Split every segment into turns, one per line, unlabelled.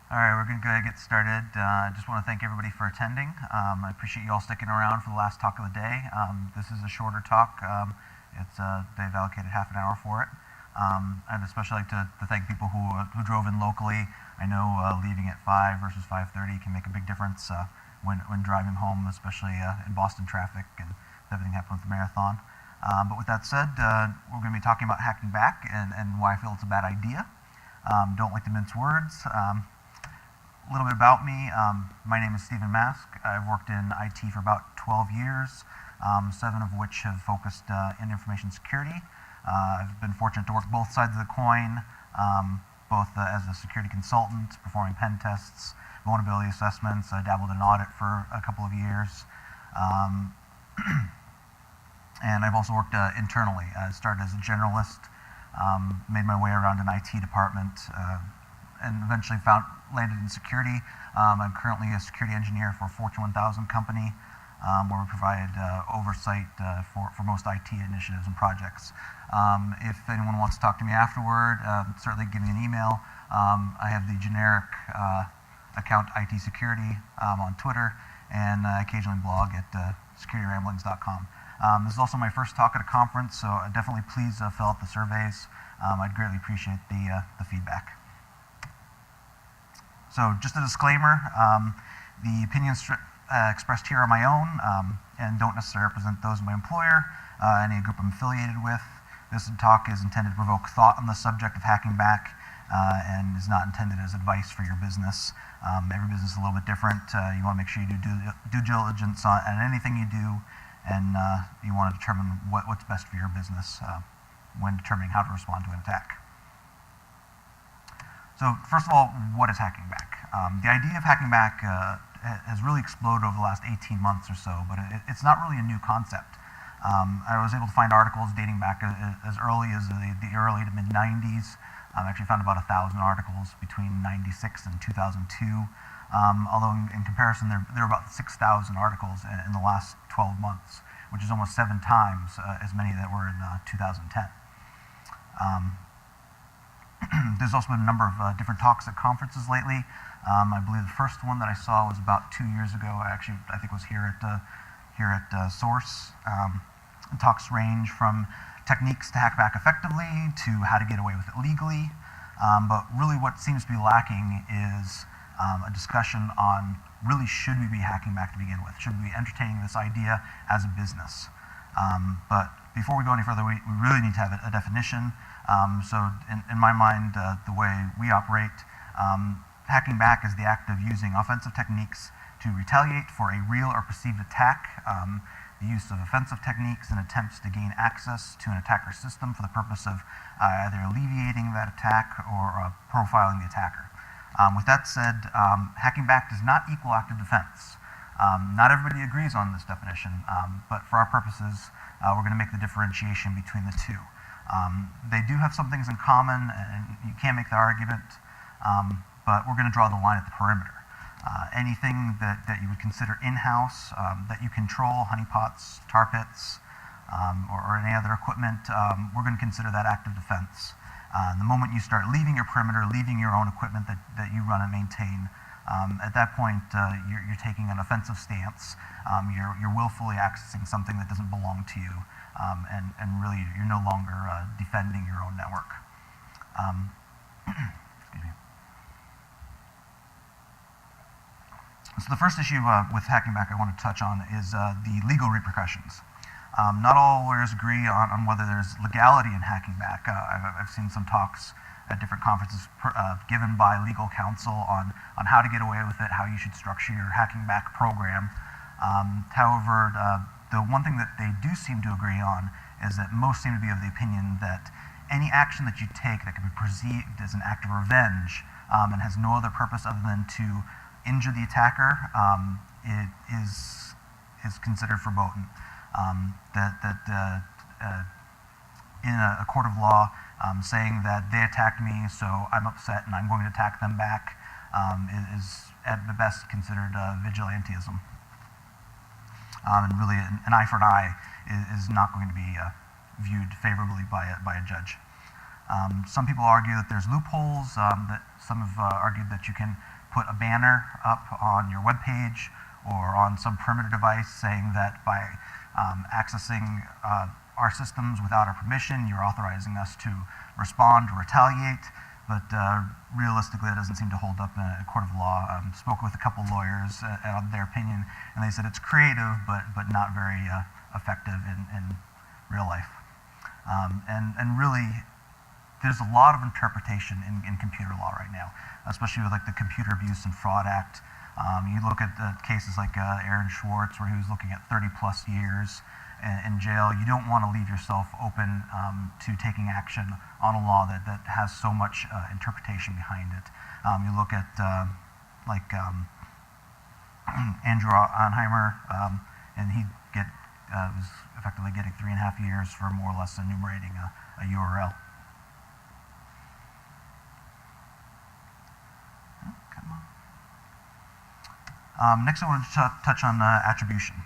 All right, we're going to go ahead and get started. I just want to thank everybody for attending. I appreciate you all sticking around for the last talk of the day. This is a shorter talk. They've allocated half an hour for it. I'd especially like to thank people who drove in locally. I know leaving at 5 versus 5:30 can make a big difference when driving home, especially in Boston traffic and everything happened with the marathon. But with that said, we're going to be talking about hacking back and why I feel it's a bad idea. Don't like to mince words. A little bit about me. My name is Maske. I've worked in IT for about 12 years, 7 of which have focused in information security. I've been fortunate to work both sides of the coin, both as a security consultant, performing pen tests, vulnerability assessments. I dabbled in audit for a couple of years. And I've also worked internally. I started as a generalist, made my way around an IT department, and eventually landed in security. I'm currently a security engineer for a Fortune 1000 company, where we provide oversight for most IT initiatives and projects. If anyone wants to talk to me afterward, certainly give me an email. I have the generic account IT Security on Twitter, and I occasionally blog at securityramblings.com. This is also my first talk at a conference, so definitely please fill out the surveys. I'd greatly appreciate the feedback. So just a disclaimer, the opinions expressed here are my own and don't necessarily represent those of my employer, any group I'm affiliated with. This talk is intended to provoke thought on the subject of hacking back and is not intended as advice for your business. Every business is a little bit different. You want to make sure you do due diligence on anything you do, and you want to determine what's best for your business when determining how to respond to an attack. So first of all, what is hacking back? The idea of hacking back has really exploded over the last 18 months or so, but it's not really a new concept. I was able to find articles dating back as early as the early to mid-90s. I actually found about 1,000 articles between 96 and 2002. Although in comparison, there are about 6,000 articles in the last 12 months, which is almost 7 times as many that were in 2010. There's also been a number of different talks at conferences lately. I believe the first one that I saw was about 2 years ago. I think it was here at Source. Talks range from techniques to hack back effectively to how to get away with it legally. But really what seems to be lacking is a discussion on really should we be hacking back to begin with? Should we be entertaining this idea as a business? But before we go any further, we really need to have a definition. So in my mind, the way we operate, hacking back is the act of using offensive techniques to retaliate for a real or perceived attack, the use of offensive techniques and attempts to gain access to an attacker's system for the purpose of either alleviating that attack or profiling the attacker. With that said, hacking back does not equal active defense. Not everybody agrees on this definition, but for our purposes, we're going to make the differentiation between the two. They do have some things in common, and you can make the argument, but we're going to draw the line at the perimeter. Anything that you would consider in-house, that you control, honeypots, tar pits, or any other equipment, we're going to consider that active defense. The moment you start leaving your perimeter, leaving your own equipment that you run and maintain, at that point, you're taking an offensive stance. You're willfully accessing something that doesn't belong to you, and really you're no longer defending your own network. Excuse me. So the first issue with hacking back I want to touch on is the legal repercussions. Not all lawyers agree on whether there's legality in hacking back. I've seen some talks at different conferences given by legal counsel on how to get away with it, how you should structure your hacking back program. However, the one thing that they do seem to agree on is that most seem to be of the opinion that any action that you take that can be perceived as an act of revenge and has no other purpose other than to injure the attacker it is considered verboten. In a court of law, saying that they attacked me, so I'm upset and I'm going to attack them back, is at the best considered vigilantism. And really, an eye for an eye is not going to be viewed favorably by a judge. Some people argue that there's loopholes, that some have argued that you can put a banner up on your web page or on some perimeter device saying that by accessing our systems without our permission, you're authorizing us to respond or retaliate. But realistically, that doesn't seem to hold up in a court of law. Spoke with a couple lawyers on their opinion, and they said it's creative, but not very effective in real life. And really, there's a lot of interpretation in computer law right now, especially with like the Computer Abuse and Fraud Act. You look at cases like Aaron Schwartz, where he was looking at 30+ years in jail. You don't want to leave yourself open to taking action on a law that has so much interpretation behind it. You look at Andrew Onheimer, and he was effectively getting 3.5 years for more or less enumerating a URL. Next, I want to touch on attribution.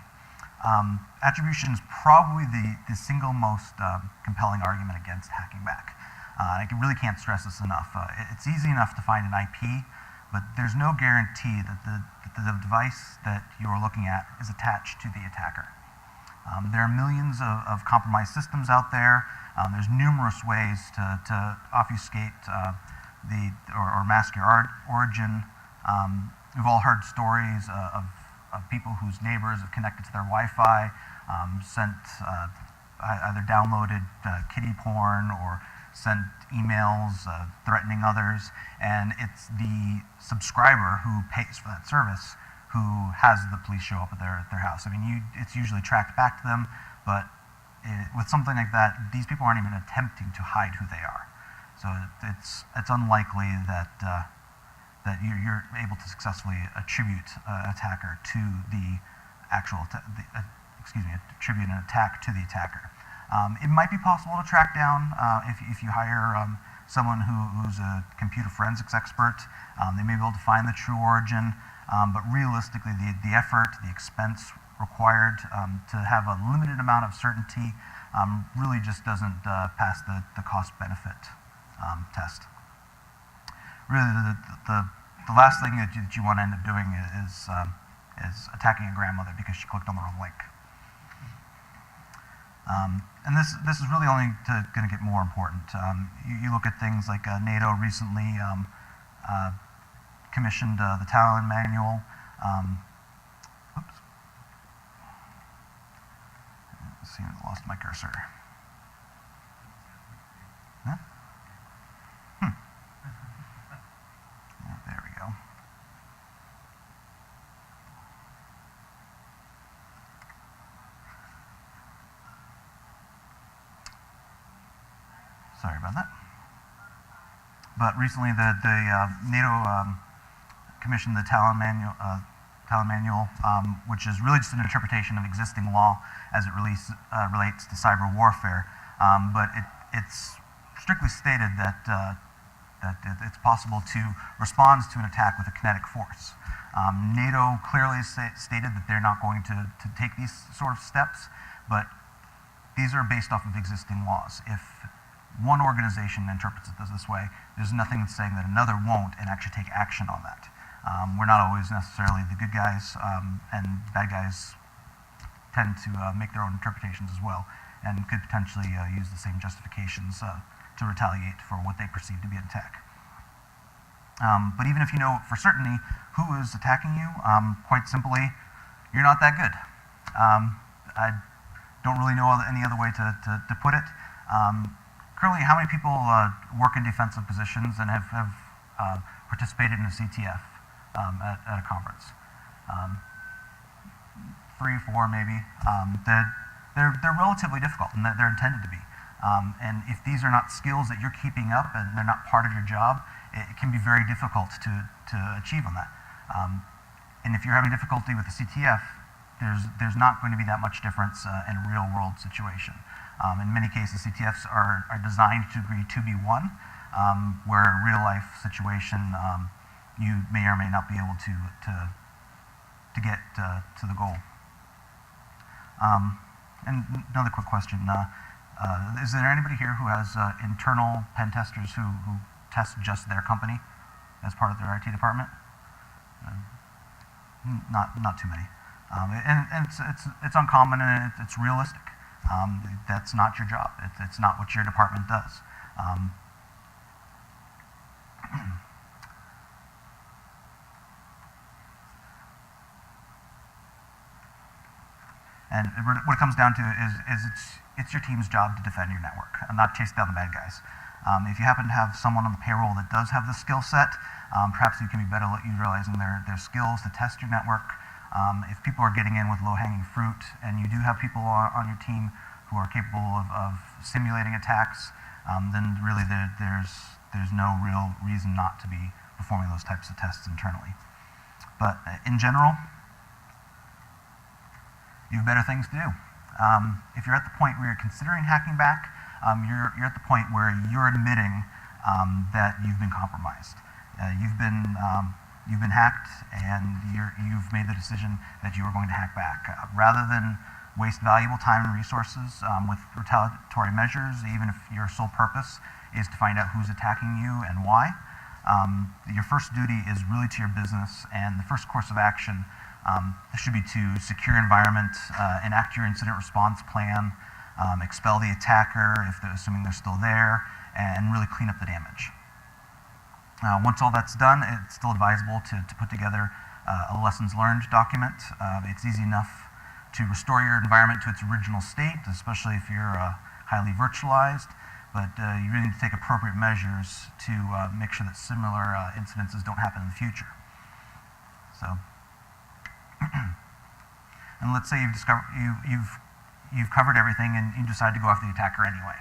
Attribution is probably the single most compelling argument against hacking back. I really can't stress this enough. It's easy enough to find an IP, but there's no guarantee that the device that you're looking at is attached to the attacker. There are millions of compromised systems out there. There's numerous ways to obfuscate or mask your origin. We've all heard stories of people whose neighbors have connected to their Wi-Fi, either downloaded kiddie porn or sent emails threatening others, and it's the subscriber who pays for that service who has the police show up at their house. I mean, it's usually tracked back to them, but with something like that, these people aren't even attempting to hide who they are. So it's unlikely that you're able to successfully attribute an attacker to the actual, attribute an attack to the attacker. It might be possible to track down if you hire someone who's a computer forensics expert. They may be able to find the true origin, but realistically, the effort, the expense required to have a limited amount of certainty really just doesn't pass the cost-benefit test. Really, the last thing that you want to end up doing is attacking a grandmother because she clicked on the wrong link. And this is really only going to get more important. You look at things like NATO recently commissioned the Talon Manual. Oops. Let's see, I lost my cursor. Huh? There we go. Sorry about that. But recently, the NATO commissioned the Talon Manual, which is really just an interpretation of existing law as it relates to cyber warfare. But it's strictly stated that it's possible to respond to an attack with a kinetic force. NATO clearly stated that they're not going to take these sort of steps, but these are based off of existing laws. If one organization interprets it this way, there's nothing saying that another won't and actually take action on that. We're not always necessarily the good guys, and bad guys tend to make their own interpretations as well, and could potentially use the same justifications to retaliate for what they perceive to be an attack. But even if you know for certainty who is attacking you, quite simply, you're not that good. I don't really know any other way to put it. Currently, how many people work in defensive positions and have participated in a CTF at a conference? 3, 4 maybe. They're relatively difficult, and they're intended to be. And if these are not skills that you're keeping up and they're not part of your job, it can be very difficult to achieve on that. And if you're having difficulty with the CTF, there's not going to be that much difference in a real world situation. In many cases, CTFs are designed to be 2v1, where a real life situation you may or may not be able to get to the goal. And another quick question. Is there anybody here who has internal pen testers who test just their company as part of their IT department? Not too many. And it's uncommon and it's realistic. That's not your job. It's not what your department does. And what it comes down to is it's your team's job to defend your network and not chase down the bad guys. If you happen to have someone on the payroll that does have the skill set, perhaps you can be better at utilizing their skills to test your network. If people are getting in with low-hanging fruit, and you do have people on your team who are capable of simulating attacks, then really there's no real reason not to be performing those types of tests internally. But in general, you have better things to do. If you're at the point where you're considering hacking back, you're at the point where you're admitting that you've been compromised. You've been hacked, and you've made the decision that you are going to hack back. Rather than waste valuable time and resources with retaliatory measures, even if your sole purpose is to find out who's attacking you and why, your first duty is really to your business, and the first course of action should be to secure environment, enact your incident response plan, expel the attacker assuming they're still there, and really clean up the damage. Once all that's done, it's still advisable to put together a lessons learned document. It's easy enough to restore your environment to its original state, especially if you're highly virtualized, but you really need to take appropriate measures to make sure that similar incidences don't happen in the future. So. And let's say you've covered everything and you decide to go after the attacker anyway.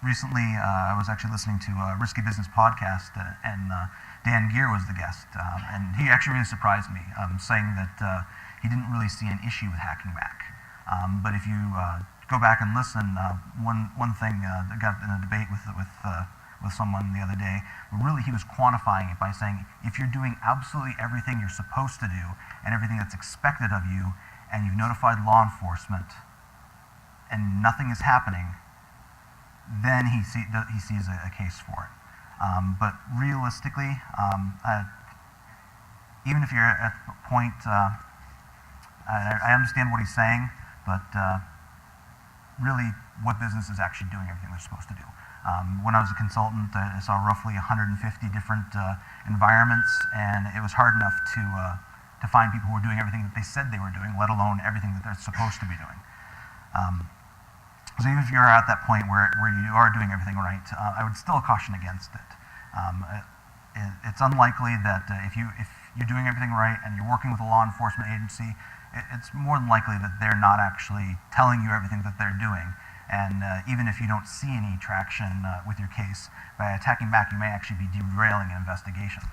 Recently, I was actually listening to a Risky Business podcast, and Dan Gear was the guest, and he actually really surprised me, saying that he didn't really see an issue with hacking back. But if you go back and listen, one thing that got in a debate with someone the other day, really he was quantifying it by saying, if you're doing absolutely everything you're supposed to do and everything that's expected of you, and you've notified law enforcement and nothing is happening, then he sees a case for it. But realistically, even if you're at the point, I understand what he's saying, but really what business is actually doing everything they're supposed to do. When I was a consultant, I saw roughly 150 different environments, and it was hard enough to find people who were doing everything that they said they were doing, let alone everything that they're supposed to be doing. So even if you're at that point where you are doing everything right, I would still caution against it. It's unlikely that if you're doing everything right and you're working with a law enforcement agency, it's more than likely that they're not actually telling you everything that they're doing. And even if you don't see any traction with your case, by attacking back, you may actually be derailing an investigation.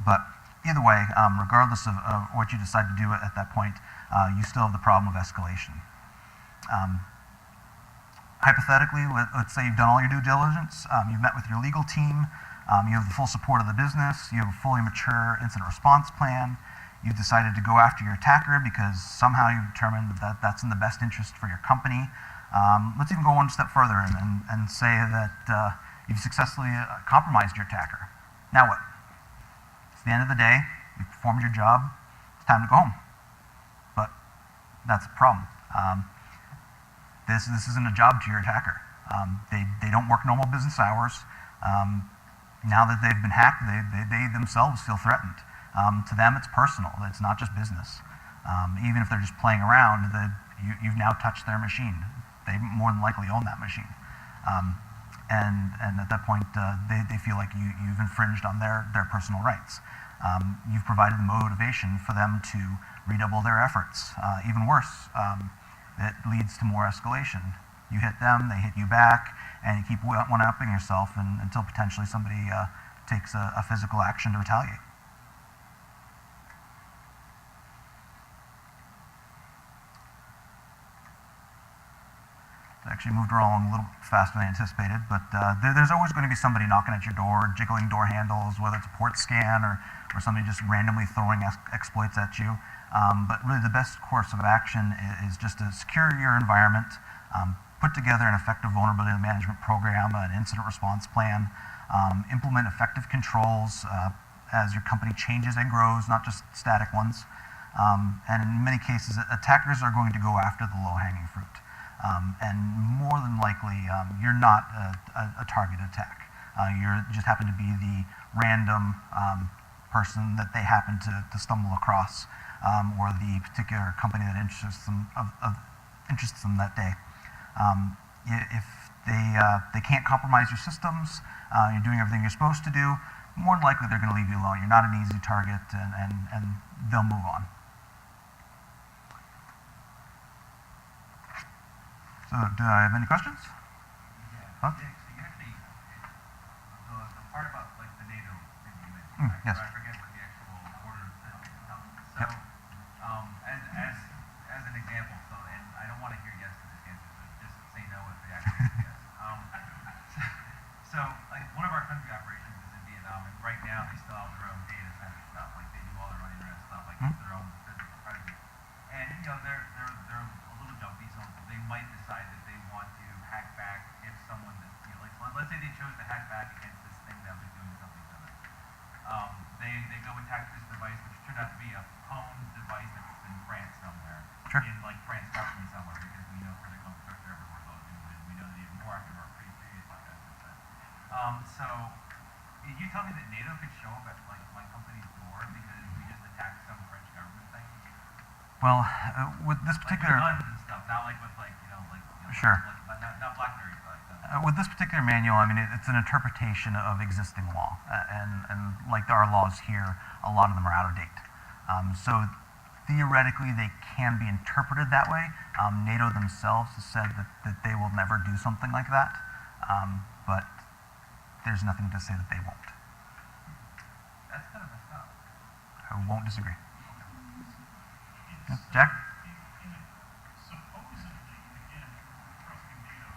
But either way, regardless of what you decide to do at that point, you still have the problem of escalation. Hypothetically, let's say you've done all your due diligence, you've met with your legal team, you have the full support of the business, you have a fully mature incident response plan, you've decided to go after your attacker because somehow you've determined that that's in the best interest for your company. Let's even go one step further and say that you've successfully compromised your attacker. Now what? It's the end of the day, you've performed your job, it's time to go home. But that's a problem. This isn't a job to your attacker. They don't work normal business hours. Now that they've been hacked, they themselves feel threatened. To them, it's personal. It's not just business. Even if they're just playing around, you've now touched their machine. They more than likely own that machine. And at that point, they feel like you've infringed on their personal rights. You've provided the motivation for them to redouble their efforts. Even worse, it leads to more escalation. You hit them, they hit you back, and you keep one-upping yourself until potentially somebody takes a physical action to retaliate. actually moved along a little faster than I anticipated, but there's always going to be somebody knocking at your door, jiggling door handles, whether it's a port scan or somebody just randomly throwing exploits at you. But really the best course of action is just to secure your environment, put together an effective vulnerability management program, an incident response plan, implement effective controls as your company changes and grows, not just static ones. And in many cases, attackers are going to go after the low-hanging fruit. And more than likely, you're not a target attack. You just happen to be the random person that they happen to stumble across, or the particular company that interests them that day. If they can't compromise your systems, you're doing everything you're supposed to do, more than likely they're going to leave you alone. You're not an easy target, and they'll move on. So, do I have any questions?
Yeah.
Huh?
Yeah, so you actually, the part about like the NATO thing you mentioned, right?
Yes.
I forget what the actual order is. So,
Yep.
as an example, so, and I don't want to hear yes to this answer, so just say no if the answer is yes. So, like one of our country operations is in Vietnam, and right now they still have their own data center stuff, like they do all their own internet stuff, like it's their own physical presence. And you know they're a little jumpy, so they might decide that they want to hack back if someone that like let's say they chose to hack back against this thing that was doing something to them. They go attack this device, which turned out to be a phone device that's in France somewhere,
Sure.
in like France government somewhere, because we know critical infrastructure everywhere is all doomed, and we know that even more after our previous podcast has said. So you tell me that NATO could show up at like my company's door because we just attacked some French government thing?
Well, with this particular...
Like with guns and stuff, not like with like,
Sure.
Like, not BlackBerry, but...
with this particular manual, I mean, it's an interpretation of existing law, and like our laws here, a lot of them are out of date. So theoretically, they can be interpreted that way. NATO themselves has said that they will never do something like that, but there's nothing to say that they won't.
That's kind of messed up.
I won't disagree. Jack?
Supposedly, again, trusting NATO,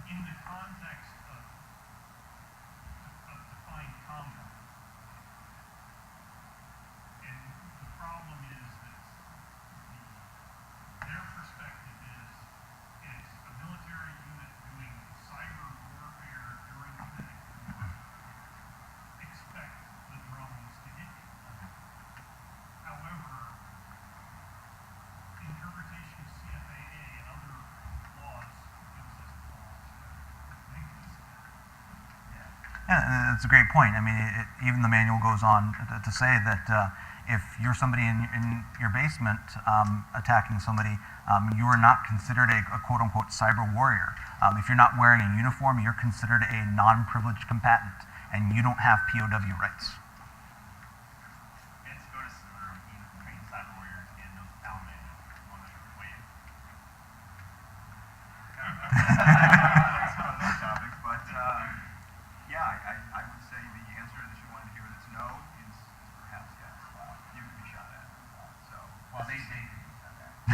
in the context of defined combat. And the problem is that their perspective is it's a military unit doing cyber warfare during kinetic war. Expect the drones to hit you. However, interpretation of CFAA and other laws gives us pause to think this.
Yeah, that's a great point. I mean, even the manual goes on to say that if you're somebody in your basement attacking somebody, you are not considered a quote-unquote cyber warrior. If you're not wearing a uniform, you're considered a non-privileged combatant, and you don't have POW rights.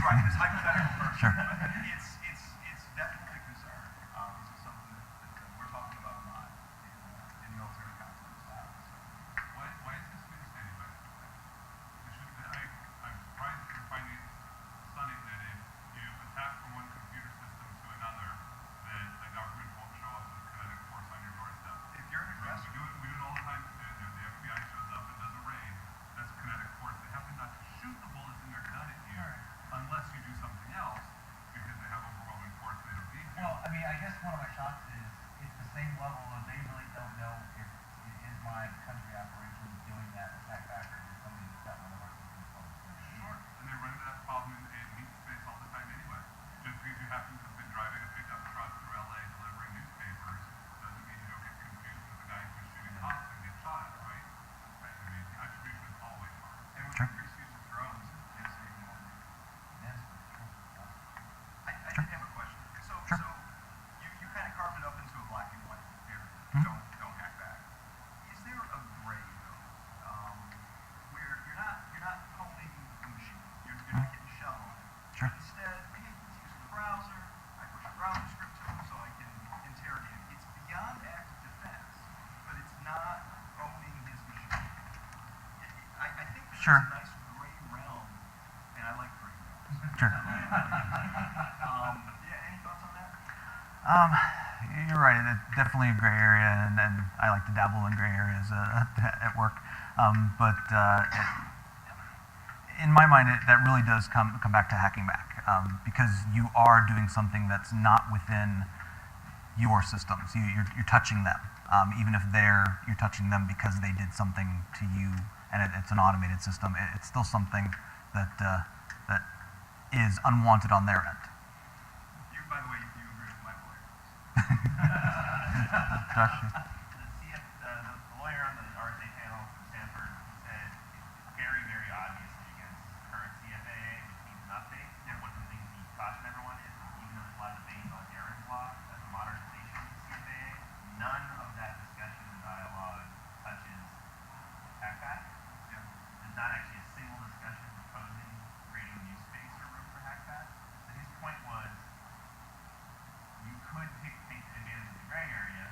Right, this hypothetical person.
Sure.
It's definitely a concern. This is something that we're talking about a lot in military context.
Why is this being stated by I'm surprised you're finding it stunning that if you attack from one computer system to another, that the government won't show up with kinetic force on your doorstep.
If you're an aggressor,
We do it all the time. The FBI shows up and does a raid. That's kinetic force. They happen not to shoot the bullets in their gun at you, unless you do something else, because they have overwhelming force. They don't need to.
Well, I mean, I guess one of my shocks is it's the same level of they really don't know if it is my country operation doing that attack back or is somebody that's got one of our systems called.
Sure. And they run into that problem in meat space all the time anyway. Just because you happen to have been driving a pickup truck through LA delivering newspapers doesn't mean you don't get confused with the guy who's shooting cops and get shot at, right? Right. I mean, attribution is always hard.
and with
Sure.
increased use of drones, it's even more.
Yes.
I did have a question. So you kind of carved it up into a black and white area. Don't hack back. Is there a gray though, where you're not honing the machine, you're not getting shell on it.
Sure.
Instead, maybe you
Sure.
It's a nice gray realm, and I like gray realms.
Sure.
Yeah, any thoughts on that?
You're right. It's definitely a gray area, and I like to dabble in gray areas at work. In my mind, that really does come back to hacking back, because you are doing something that's not within your systems. You're touching them, even if you're touching them because they did something to you, and it's an automated system. It's still something that that is unwanted on their end.
You, by the way, you agree with my lawyer.
Josh?
The lawyer on the RSA panel from Stanford said it's very, very obviously against current CFAA, which needs an update. And one of the things he cautioned everyone is, even though there's a lot of debate on Aaron's law as a modernization of the CFAA, none of that discussion and dialogue touches hackback.
Yeah.
There's not actually a single discussion proposing creating new space or room for hackback. So his point was, you could take advantage of the gray area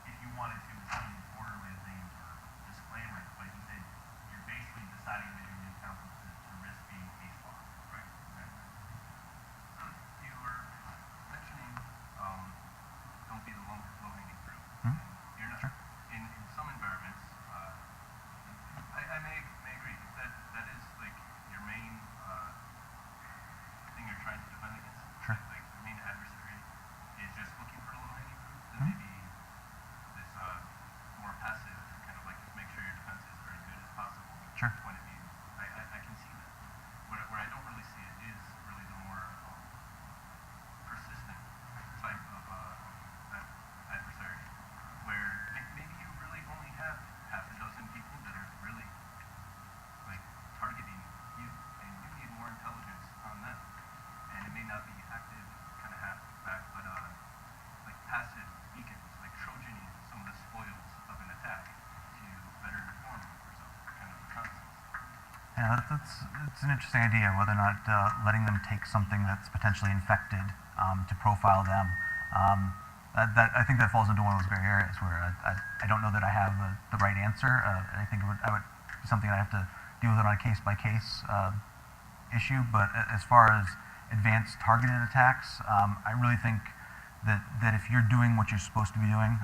if you wanted to with some borderland things or disclaimers, but he said you're basically deciding to do new counsel to risk being case law.
Right. You were mentioning don't be the low-hanging fruit.
Hmm?
You're not.
Sure.
In some environments, I may agree that is like your main thing you're trying to defend against.
Sure.
Like the main adversary is just looking for the low-hanging fruit. Then
Hmm?
maybe this more passive kind of like just make sure your defenses are as good as possible.
Sure.
Point of view. I can see that. Where I don't really see it is really the more persistent type of adversary, where maybe you really only have half a dozen people that are really like targeting you, and you need more intelligence on them. And it may not be active kind of half back, but like passive beacons, like Trojaning some of the spoils of an attack to better inform yourself, kind of concepts.
Yeah, it's an interesting idea, whether or not letting them take something that's potentially infected to profile them. I think that falls into one of those gray areas where I don't know that I have the right answer. I think I would be something I have to deal with it on a case-by-case issue. But as far as advanced targeted attacks, I really think that if you're doing what you're supposed to be doing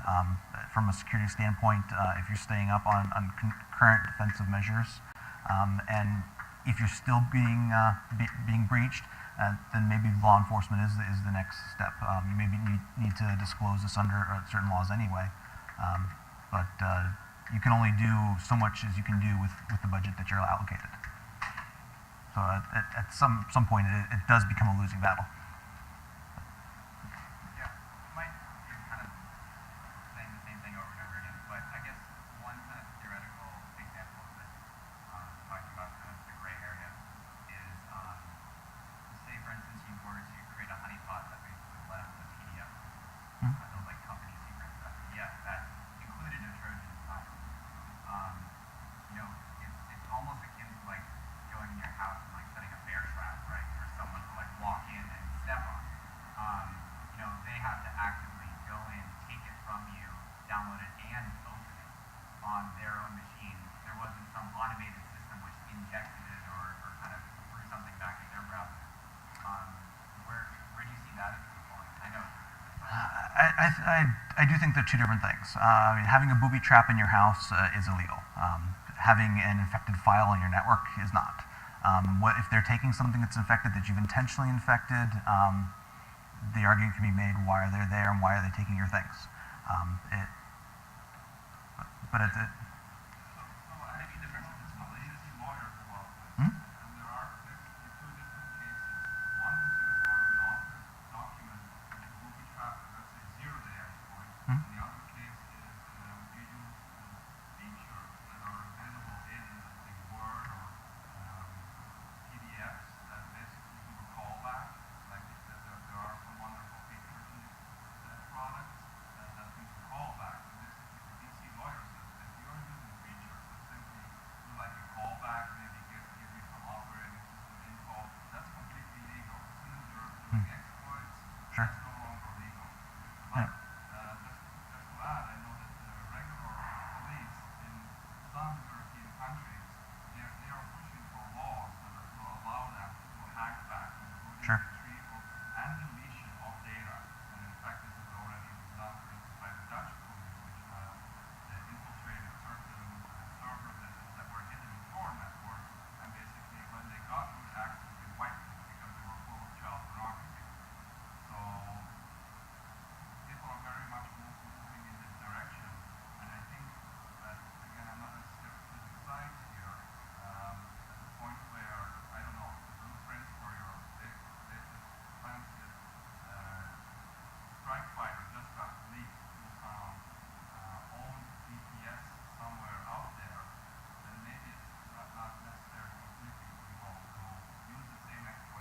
from a security standpoint, if you're staying up on current defensive measures, and if you're still being breached, then maybe law enforcement is the next step. You maybe need to disclose this under certain laws anyway, but you can only do so much as you can do with the budget that you're allocated. So at some point, it does become a losing battle.
Yeah, might be kind of saying the same thing over and over again, but I guess one kind of theoretical example of this, talking about the gray area, is say, for instance, you were to create a honeypot that basically led with a PDF, those like company secret stuff. Yeah, that included a Trojan inside. It's almost akin to like going in your house and like setting a bear trap, right, for someone to like walk in and step on. They have to actively go in, take it from you, download it, and open it on their own machine. There wasn't some automated system which injected it or kind of threw something back in their browser. Where do you see that as going? I know.
I do think they're two different things. Having a booby trap in your house is illegal. Having an infected file on your network is not. What if they're taking something that's infected that you've intentionally infected? The argument can be made: why are they there, and why are they taking your things? But it's
Maybe different if it's malicious.
Lawyer about this.
Hmm?
And there are basically two different cases. One is you have an altered document, booby trap, let's say 0-day exploit.
Hmm?
And the other case is you use features that are available in, let's say, Word or PDFs that basically do a callback. Like there are some wonderful features in these products that do callback. And basically the DC lawyer says if you're using features that simply do like a callback, maybe give you some operating system info, that's completely legal. As soon as you're doing exploits,
Sure.
that's no longer legal.
Yeah.
But just to add, I know that the regular police in some European countries, they are pushing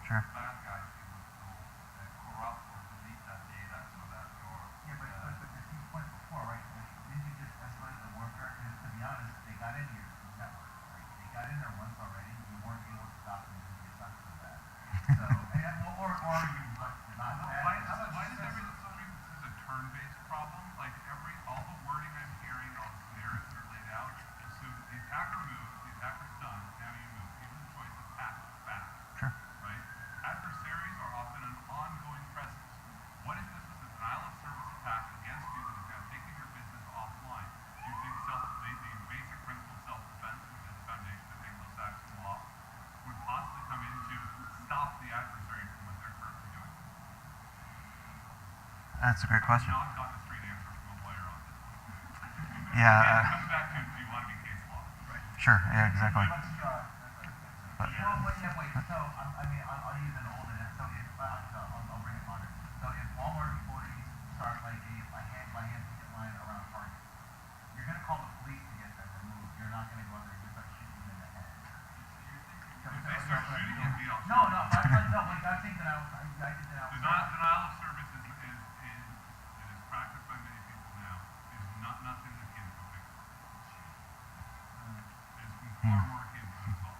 Sure.
bad guys to corrupt or delete that data so that your
Yeah, but to Steve's point before, right? Like, didn't you just escalate the warfare? Because to be honest, they got into your network, right? They got in there once already. You weren't able to stop them because you sucked so bad. So, or you like not bad.
Why does everything this is a turn-based problem? Like all the wording I'm hearing, all the scenarios that are laid out, assume the attacker moves, the attacker's done, now you move. Given the choice of path back.
Sure.
Right? Adversaries are often an ongoing presence. What if this is a denial of service attack against you that is now taking your business offline? Do you think the basic principle of self-defense, which is the foundation of Anglo-Saxon law, would possibly come in to stop the adversary from what they're currently doing?
That's a great question.
Not gotten a straight answer from a lawyer on this one.
Yeah.
And it comes back to, do you want to be case law? Right.
Sure. Yeah. Exactly.
But, wait. So, I mean, I'll use an old analogy. So, if I'll bring it modern. So, if Walmart employees start like a hand picket line around Target, you're gonna call the police to get them removed. You're not gonna go out there and just start shooting them in the head.
If they start shooting, you'll be all
No. Like I think that I did that.
Denial of service is practiced by many people now. Is not nothing akin to a victim. It's far more akin to an assault.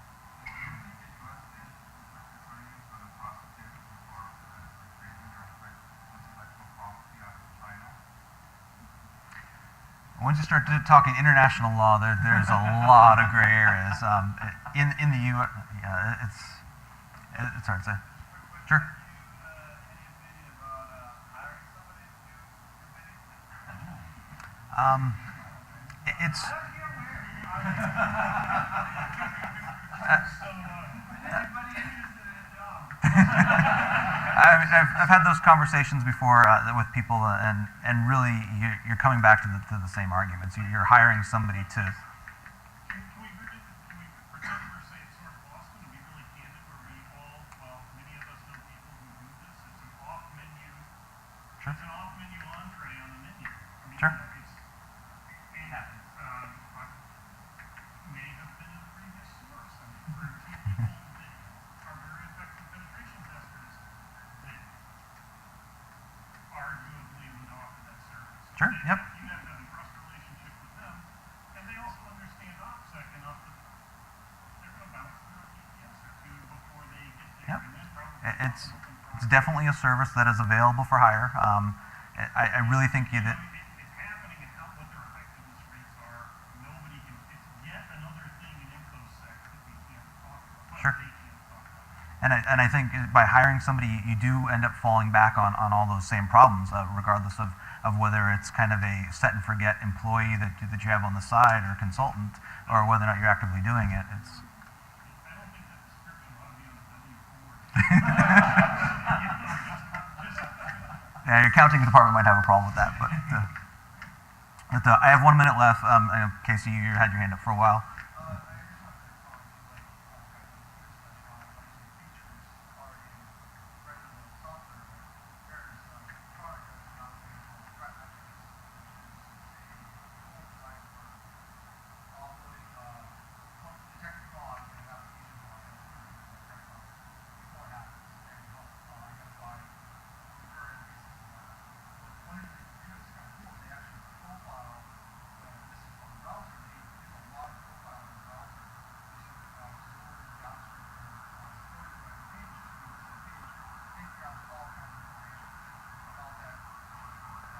Once you start talking international law, there's a lot of gray areas. In the U.S., yeah, it's hard to say. Sure. It's I mean, I've had those conversations before with people, and really you're coming back to the same arguments. You're hiring somebody to.
Can we pretend we're saying sort of Boston and be really candid where we all, well, many of us know people who do this. It's an off menu.
Sure.
It's an off menu entree on the menu. I mean,
Sure.
May have been a previous source. I mean, for two people that are very effective penetration testers that arguably would offer that service.
Sure.
And
Yep.
you have to have a trust relationship with them, and they also understand OPSEC enough that they're going to bounce through a GPS or two before they get there.
Yep.
And there's probably
It's definitely a service that is available for hire. I really think that.
It's happening, and what their effectiveness rates are. Nobody can. It's yet another thing in InfoSec that we can't talk about.
Sure.
They can't talk about.
And I think by hiring somebody, you do end up falling back on all those same problems, regardless of whether it's kind of a set and forget employee that you have on the side or consultant, or whether or not you're actively doing it. It's.
I don't think that description ought to be on the W-4.
Yeah, your accounting department might have a problem with that, but I have 1 minute left. Casey, you had your hand up for a while.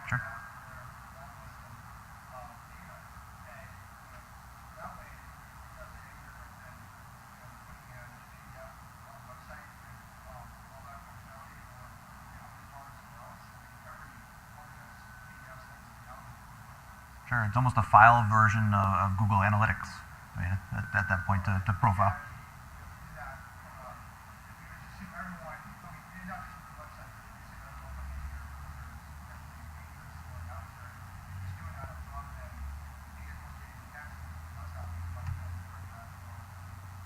Sure. Sure, it's almost a file version of Google Analytics. I mean, at that point to profile.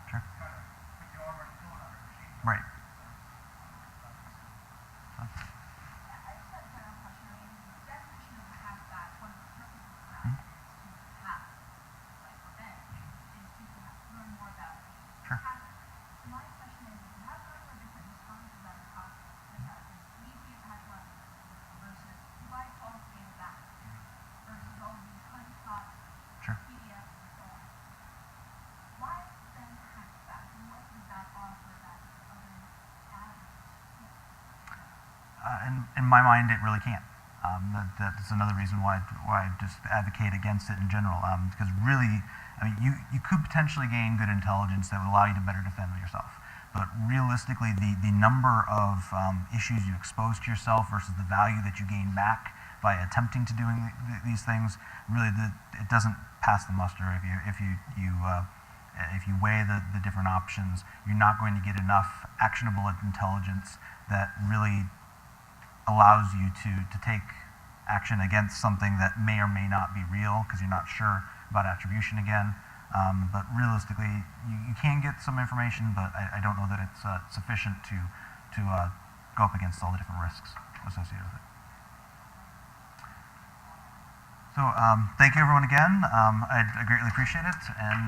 Sure. Right. Sure. in my mind, it really can't. That's another reason why I just advocate against it in general. Because really, I mean, you could potentially gain good intelligence that would allow you to better defend yourself. But realistically, the number of issues you expose to yourself versus the value that you gain back by attempting to doing these things, really, it doesn't pass the muster. If you weigh the different options, you're not going to get enough actionable intelligence that really allows you to take action against something that may or may not be real because you're not sure about attribution again. But realistically, you can get some information, but I don't know that it's sufficient to go up against all the different risks associated with it. So thank you everyone again. I greatly appreciate it. And